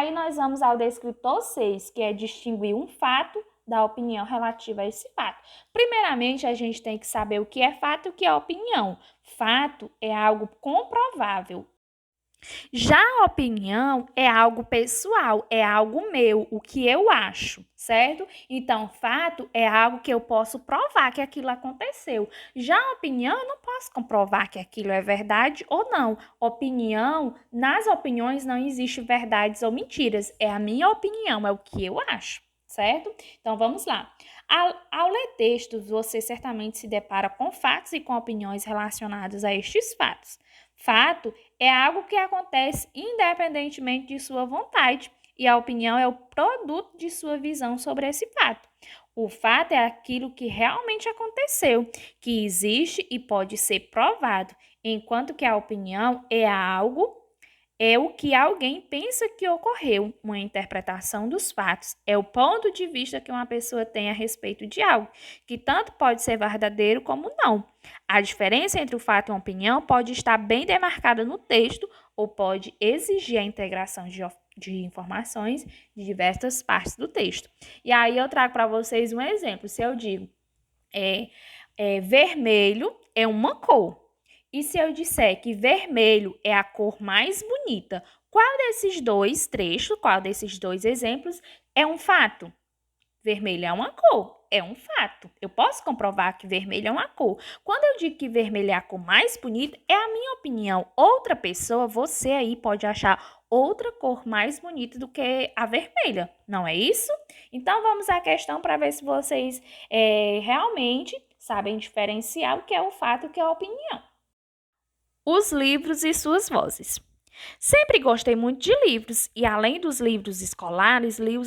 aí nós vamos ao descritor 6, que é distinguir um fato da opinião relativa a esse fato. Primeiramente, a gente tem que saber o que é fato e o que é opinião. Fato é algo comprovável. Já a opinião é algo pessoal, é algo meu, o que eu acho, certo? Então, fato é algo que eu posso provar que aquilo aconteceu. Já a opinião, eu não posso comprovar que aquilo é verdade ou não. Opinião, nas opiniões não existe verdades ou mentiras. É a minha opinião, é o que eu acho, certo? Então, vamos lá. Ao ler textos, você certamente se depara com fatos e com opiniões relacionados a estes fatos. Fato é algo que acontece independentemente de sua vontade, e a opinião é o produto de sua visão sobre esse fato. O fato é aquilo que realmente aconteceu, que existe e pode ser provado, enquanto que a opinião é o que alguém pensa que ocorreu, uma interpretação dos fatos. É o ponto de vista que uma pessoa tem a respeito de algo, que tanto pode ser verdadeiro como não. A diferença entre o fato e a opinião pode estar bem demarcada no texto ou pode exigir a integração de informações de diversas partes do texto. E aí eu trago para vocês um exemplo. Se eu digo vermelho é uma cor. E se eu disser que vermelho é a cor mais bonita, qual desses dois trechos, qual desses dois exemplos é um fato? Vermelho é uma cor, é um fato. Eu posso comprovar que vermelho é uma cor. Quando eu digo que vermelho é a cor mais bonita, é a minha opinião. Outra pessoa, você aí pode achar outra cor mais bonita do que a vermelha, não é isso? Então, vamos à questão para ver se vocês realmente sabem diferenciar o que é o fato e o que é a opinião. Os livros e suas vozes. Sempre gostei muito de livros e, além dos livros escolares, li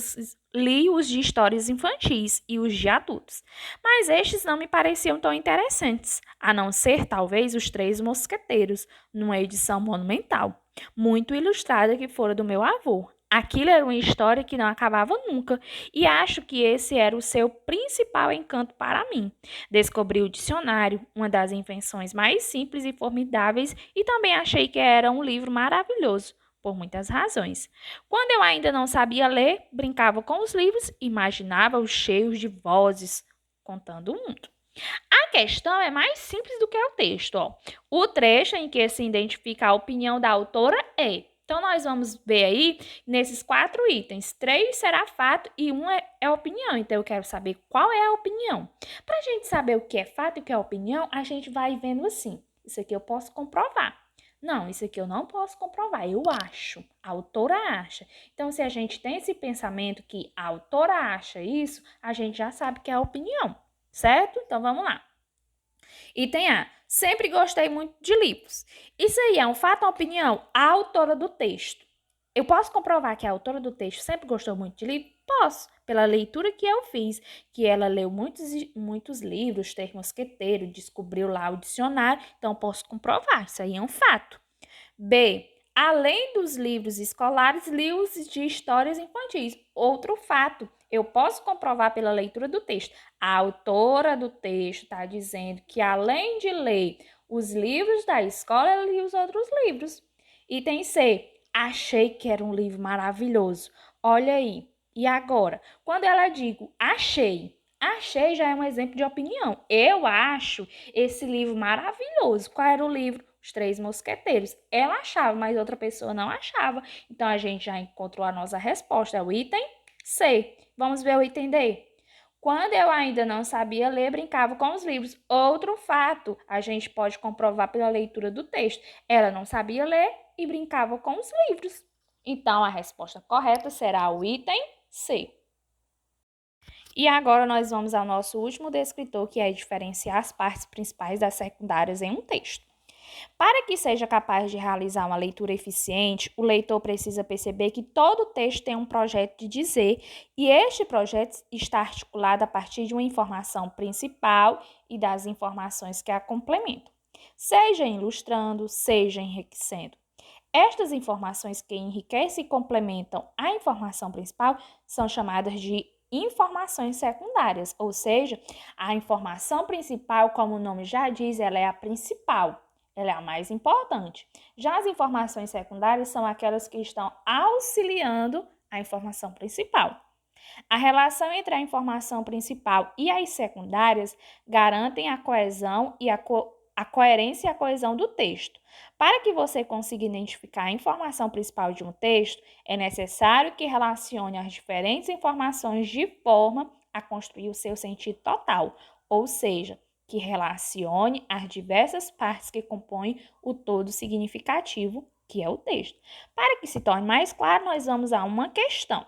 os de histórias infantis e os de adultos. Mas estes não me pareciam tão interessantes, a não ser, talvez, Os Três Mosqueteiros, numa edição monumental, muito ilustrada que fora do meu avô. Aquilo era uma história que não acabava nunca e acho que esse era o seu principal encanto para mim. Descobri o dicionário, uma das invenções mais simples e formidáveis, e também achei que era um livro maravilhoso, por muitas razões. Quando eu ainda não sabia ler, brincava com os livros, imaginava-os cheios de vozes, contando o mundo. A questão é mais simples do que o texto. Ó. O trecho em que se identifica a opinião da autora é. Então, nós vamos ver aí, nesses 4 itens, 3 será fato e 1 é opinião. Então, eu quero saber qual é a opinião. Para a gente saber o que é fato e o que é opinião, a gente vai vendo assim. Isso aqui eu posso comprovar. Não, isso aqui eu não posso comprovar, eu acho. A autora acha. Então, se a gente tem esse pensamento que a autora acha isso, a gente já sabe que é a opinião, certo? Então, vamos lá. Item A. Sempre gostei muito de livros. Isso aí é um fato ou opinião? A autora do texto. Eu posso comprovar que a autora do texto sempre gostou muito de livro? Posso, pela leitura que eu fiz, que ela leu muitos livros, Três Mosqueteiros, descobriu lá o dicionário, então posso comprovar, isso aí é um fato. B. Além dos livros escolares, li os de histórias infantis. Outro fato, eu posso comprovar pela leitura do texto. A autora do texto está dizendo que, além de ler os livros da escola, ela lia os outros livros. Item C. Achei que era um livro maravilhoso. Olha aí. E agora? Quando ela digo achei já é um exemplo de opinião. Eu acho esse livro maravilhoso. Qual era o livro? Os Três Mosqueteiros. Ela achava, mas outra pessoa não achava. Então, a gente já encontrou a nossa resposta. É o item C. Vamos ver o item D. Quando eu ainda não sabia ler, brincava com os livros. Outro fato, a gente pode comprovar pela leitura do texto. Ela não sabia ler e brincava com os livros. Então, a resposta correta será o item C. E agora nós vamos ao nosso último descritor, que é diferenciar as partes principais das secundárias em um texto. Para que seja capaz de realizar uma leitura eficiente, o leitor precisa perceber que todo texto tem um projeto de dizer e este projeto está articulado a partir de uma informação principal e das informações que a complementam, seja ilustrando, seja enriquecendo. Estas informações que enriquecem e complementam a informação principal são chamadas de informações secundárias, ou seja, a informação principal, como o nome já diz, ela é a principal. ela é a mais importante. Já as informações secundárias são aquelas que estão auxiliando a informação principal. A relação entre a informação principal e as secundárias garantem a coesão e a coerência e a coesão do texto. Para que você consiga identificar a informação principal de um texto, é necessário que relacione as diferentes informações de forma a construir o seu sentido total, ou seja, que relacione as diversas partes que compõem o todo significativo, que é o texto. Para que se torne mais claro, nós vamos a uma questão.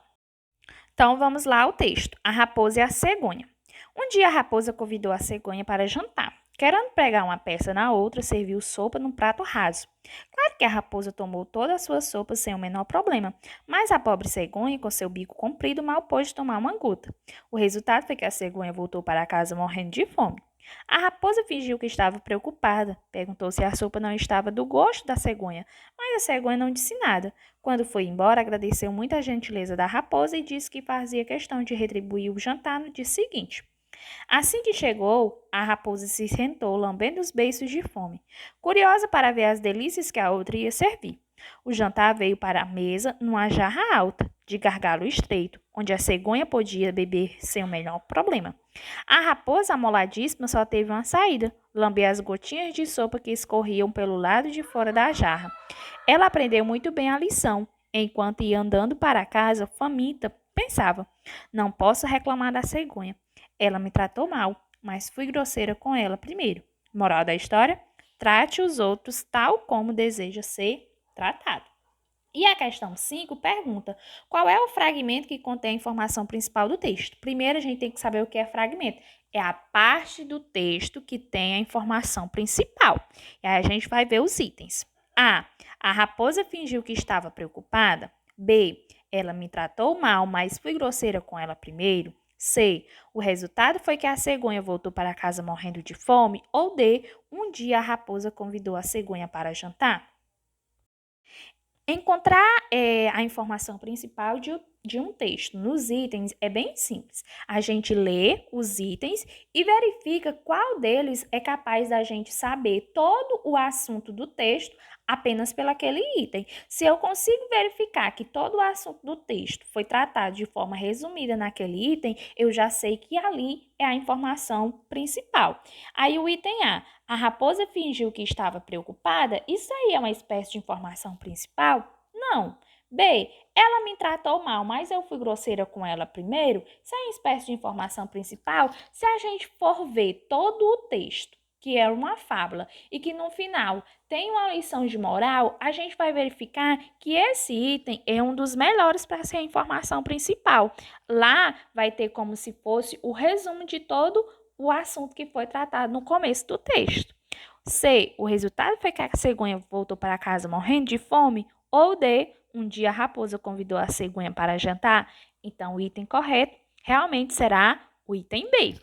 Então, vamos lá ao texto. A raposa e a cegonha. Um dia, a raposa convidou a cegonha para jantar. Querendo pregar uma peça na outra, serviu sopa num prato raso. Claro que a raposa tomou toda a sua sopa sem o menor problema, mas a pobre cegonha, com seu bico comprido, mal pôde tomar uma gota. O resultado foi que a cegonha voltou para casa morrendo de fome. A raposa fingiu que estava preocupada, perguntou se a sopa não estava do gosto da cegonha, mas a cegonha não disse nada. Quando foi embora, agradeceu muito a gentileza da raposa e disse que fazia questão de retribuir o jantar no dia seguinte. Assim que chegou, a raposa se sentou, lambendo os beiços de fome, curiosa para ver as delícias que a outra ia servir. O jantar veio para a mesa numa jarra alta, de gargalo estreito, onde a cegonha podia beber sem o menor problema. A raposa, amoladíssima, só teve uma saída: lamber as gotinhas de sopa que escorriam pelo lado de fora da jarra. Ela aprendeu muito bem a lição. Enquanto ia andando para casa, faminta, pensava: não posso reclamar da cegonha. Ela me tratou mal, mas fui grosseira com ela primeiro. Moral da história? Trate os outros tal como deseja ser tratado. E a questão 5 pergunta: qual é o fragmento que contém a informação principal do texto? Primeiro, a gente tem que saber o que é fragmento. É a parte do texto que tem a informação principal. E aí a gente vai ver os itens. A. A raposa fingiu que estava preocupada. B. Ela me tratou mal, mas fui grosseira com ela primeiro. C. O resultado foi que a cegonha voltou para casa morrendo de fome. Ou D. Um dia a raposa convidou a cegonha para jantar. Encontrar a informação principal de um texto nos itens é bem simples. A gente lê os itens e verifica qual deles é capaz da gente saber todo o assunto do texto apenas pelaquele item. Se eu consigo verificar que todo o assunto do texto foi tratado de forma resumida naquele item, eu já sei que ali é a informação principal. Aí o item A raposa fingiu que estava preocupada? Isso aí é uma espécie de informação principal? Não. B. Ela me tratou mal, mas eu fui grosseira com ela primeiro? Isso é uma espécie de informação principal? Se a gente for ver todo o texto, que é uma fábula, e que no final tem uma lição de moral, a gente vai verificar que esse item é um dos melhores para ser a informação principal. Lá vai ter como se fosse o resumo de todo o assunto que foi tratado no começo do texto. C. O resultado foi que a cegonha voltou para casa morrendo de fome. Ou D. Um dia a raposa convidou a cegonha para jantar. Então, o item correto realmente será o item B.